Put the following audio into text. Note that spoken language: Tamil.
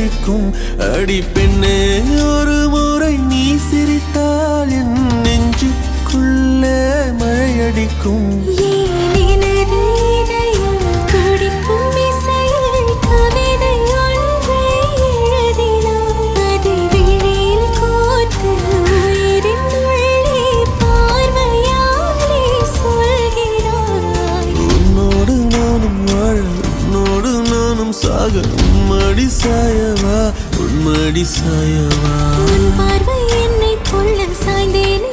துடிக்கும். அடி பெண்ணே, ஒரு முறை நீ சிரித்தால் என் நெஞ்சுக்குள்ளே மழையடிக்கும். சாக உம்மடி சாயவா, உன்மடி சாயவா. உன் பார்வை என்னை கொள்ள சாய்ந்தேன்.